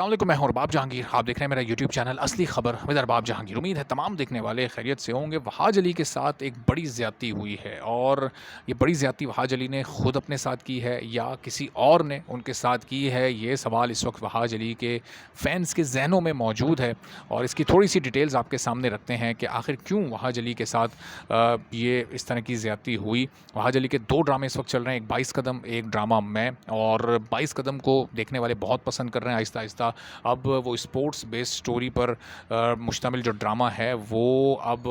अस्सलाम वालेकुम, मैं हूं अरबाब जहांगीर। आप देख रहे हैं मेरा यूट्यूब चैनल असली खबर विद अरबाब जहांगीर। उम्मीद है तमाम देखने वाले खैरियत से होंगे। वहाज अली के साथ एक बड़ी ज़्यादती हुई है और ये बड़ी ज़्यादती वहाज अली ने खुद अपने साथ की है या किसी और ने उनके साथ की है, ये सवाल इस वक्त वहाज अली के फ़ैन्स के जहनों में मौजूद है। और इसकी थोड़ी सी डिटेल्स आपके सामने रखते हैं कि आखिर क्यों वहाज अली के साथ ये इस तरह की ज़्यादती हुई। वहाज अली के दो ड्रामे इस वक्त चल रहे हैं, एक 22 कदम, एक ड्रामा मैं। और 22 कदम को देखने वाले बहुत पसंद कर रहे हैं आहिस्ता आहिस्ता। अब वो स्पोर्ट्स बेस्ड स्टोरी पर मुश्तमिल जो ड्रामा है वो अब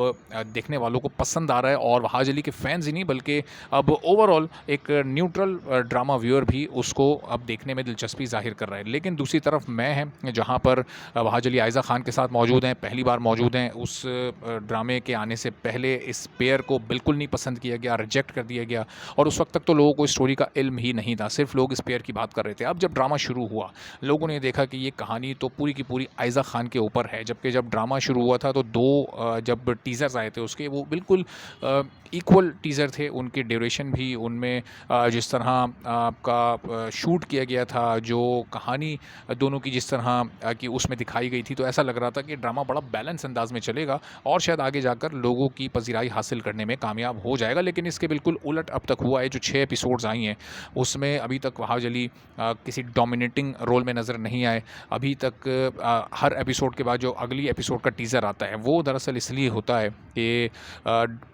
देखने वालों को पसंद आ रहा है। और वहाज अली के फैंस ही नहीं बल्कि अब ओवरऑल एक न्यूट्रल ड्रामा व्यूअर भी उसको अब देखने में दिलचस्पी जाहिर कर रहा है। लेकिन दूसरी तरफ मैं है जहाँ पर वहाज अली आयज़ा खान के साथ मौजूद हैं, पहली बार मौजूद हैं। उस ड्रामे के आने से पहले इस पेयर को बिल्कुल नहीं पसंद किया गया, रिजेक्ट कर दिया गया। और उस वक्त तक तो लोगों को इस स्टोरी का इल्म ही नहीं था, सिर्फ लोग इस पेयर की बात कर रहे थे। अब जब ड्रामा शुरू हुआ, लोगों ने देखा कि ये कहानी तो पूरी की पूरी आयज़ा खान के ऊपर है। जबकि जब ड्रामा शुरू हुआ था तो जब टीज़र्स आए थे उसके, वो बिल्कुल इक्वल टीज़र थे। उनकी ड्यूरेशन भी उनमें जिस तरह आपका शूट किया गया था, जो कहानी दोनों की जिस तरह की उसमें दिखाई गई थी, तो ऐसा लग रहा था कि ड्रामा बड़ा बैलेंस अंदाज में चलेगा और शायद आगे जाकर लोगों की पज़ीराई हासिल करने में कामयाब हो जाएगा। लेकिन इसके बिल्कुल उलट अब तक हुआ है। जो 6 एपिसोड्स आई हैं उसमें अभी तक वहाज अली किसी डोमिनेटिंग रोल में नज़र नहीं आए। अभी तक हर एपिसोड के बाद जो अगली एपिसोड का टीज़र आता है वो दरअसल इसलिए होता है कि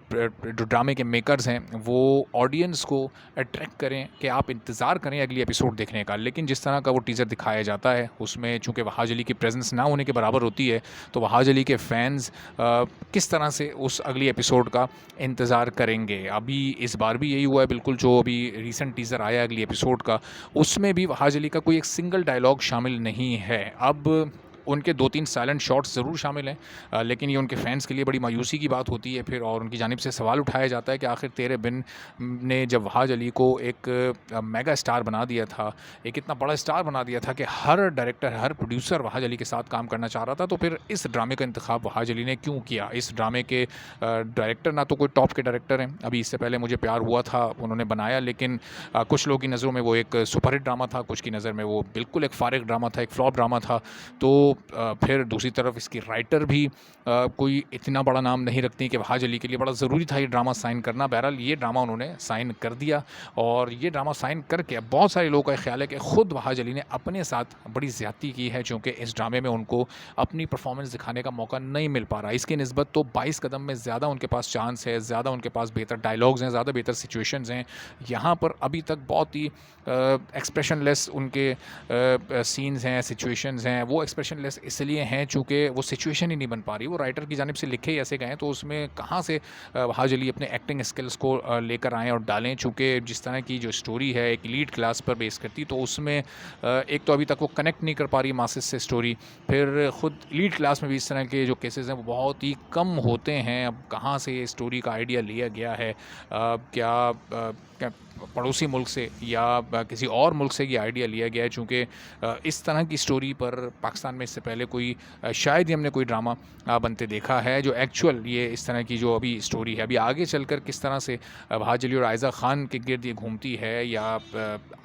जो ड्रामे के मेकर्स हैं वो ऑडियंस को अट्रैक्ट करें कि आप इंतज़ार करें अगली एपिसोड देखने का। लेकिन जिस तरह का वो टीज़र दिखाया जाता है उसमें चूँकि वहाज अली की प्रेजेंस ना होने के बराबर होती है, तो वहाज अली के फ़ैन्स किस तरह से उस अगली एपिसोड का इंतज़ार करेंगे। अभी इस बार भी यही हुआ है बिल्कुल। जो अभी रीसेंट टीज़र आया अगली एपिसोड का, उसमें भी वहाज अली का कोई एक सिंगल डायलॉग शामिल नहीं है। अब उनके 2-3 साइलेंट शॉट्स ज़रूर शामिल हैं, लेकिन ये उनके फ़ैन्स के लिए बड़ी मायूसी की बात होती है फिर। और उनकी जानिब से सवाल उठाया जाता है कि आखिर तेरे बिन ने जब वहाज अली को एक मेगा स्टार बना दिया था, एक इतना बड़ा स्टार बना दिया था कि हर डायरेक्टर, हर प्रोड्यूसर वहाज अली के साथ काम करना चाह रहा था, तो फिर इस ड्रामे का इंतखाब वहाज अली ने क्यों किया। इस ड्रामे के डायरेक्टर ना तो कोई टॉप के डायरेक्टर हैं। अभी इससे पहले मुझे प्यार हुआ था उन्होंने बनाया, लेकिन कुछ लोगों की नज़रों में वो एक सुपरहिट ड्रामा था, कुछ की नज़र में वो बिल्कुल एक फारिग ड्रामा था, एक फ्लॉप ड्रामा था। तो फिर दूसरी तरफ इसकी राइटर भी कोई इतना बड़ा नाम नहीं रखती कि वहाज अली के लिए बड़ा ज़रूरी था ये ड्रामा साइन करना। बहरहाल ये ड्रामा उन्होंने साइन कर दिया और ये ड्रामा साइन करके अब बहुत सारे लोगों का ख्याल है कि ख़ुद वहाज अली ने अपने साथ बड़ी ज़्यादती की है, चूँकि इस ड्रामे में उनको अपनी परफॉर्मेंस दिखाने का मौका नहीं मिल पा रहा। इसकी निस्बत तो 22 कदम में ज़्यादा उनके पास चांस है, ज़्यादा उनके पास बेहतर डायलॉग्स हैं, ज़्यादा बेहतर सिचुएशंस हैं। यहाँ पर अभी तक बहुत ही एक्सप्रेशनलेस उनके सीन्स हैं, सिचुएशंस हैं। वो एक्सप्रेशनलेस इसलिए हैं चूँकि वो सिचुएशन ही नहीं बन पा रही। वो राइटर की जानिब से लिखे ही ऐसे गए हैं, तो उसमें कहाँ से वहाज अली अपने एक्टिंग स्किल्स को लेकर आएँ और डालें। चूँकि जिस तरह की जो स्टोरी है एक लीड क्लास पर बेस करती, तो उसमें एक तो अभी तक वो कनेक्ट नहीं कर पा रही मासेस से स्टोरी। फिर ख़ुद लीड क्लास में भी इस तरह के जो केसेस हैं वो बहुत ही कम होते हैं। अब कहाँ से ये स्टोरी का आइडिया लिया गया है, क्या पड़ोसी मुल्क से या किसी और मुल्क से ये आइडिया लिया गया है। चूँकि इस तरह की स्टोरी पर पाकिस्तान में इससे पहले कोई शायद ही हमने कोई ड्रामा बनते देखा है जो एक्चुअल ये इस तरह की जो अभी स्टोरी है। अभी आगे चलकर किस तरह से वहाज अली और आयज़ा खान के गिर्द ये घूमती है, या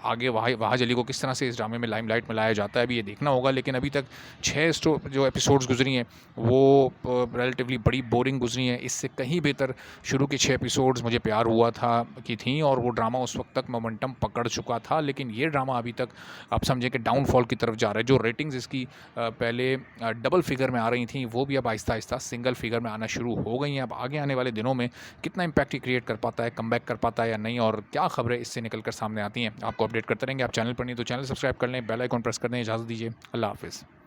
आगे वहाज अली को किस तरह से इस ड्रामे में लाइमलाइट में लाया जाता है, अभी ये देखना होगा। लेकिन अभी तक 6 जो एपिसोड्स गुजरी हैं वो रिलेटिवली बड़ी बोरिंग गुजरी हैं। इससे कहीं बेहतर शुरू के 6 एपिसोड्स मुझे प्यार हुआ था की थी और वो ड्रामा उस वक्त तक मोमेंटम पकड़ चुका था। लेकिन ये ड्रामा अभी तक आप समझें कि डाउनफॉल की तरफ जा रहा है। जो रेटिंग्स इसकी पहले डबल फिगर में आ रही थी वो भी अब आहिस्ता आहिस्ता सिंगल फिगर में आना शुरू हो गई हैं। अब आगे आने वाले दिनों में कितना इम्पैक्ट क्रिएट कर पाता है, कमबैक कर पाता है या नहीं, और क्या खबरें इससे निकल कर सामने आती हैं, आपको अपडेट करते रहेंगे। आप चैनल पर नहीं तो चैनल सब्सक्राइब कर लें, बेल आइकन प्रेस कर दें। इजाज़त दीजिए, अल्लाह हाफ़िज़।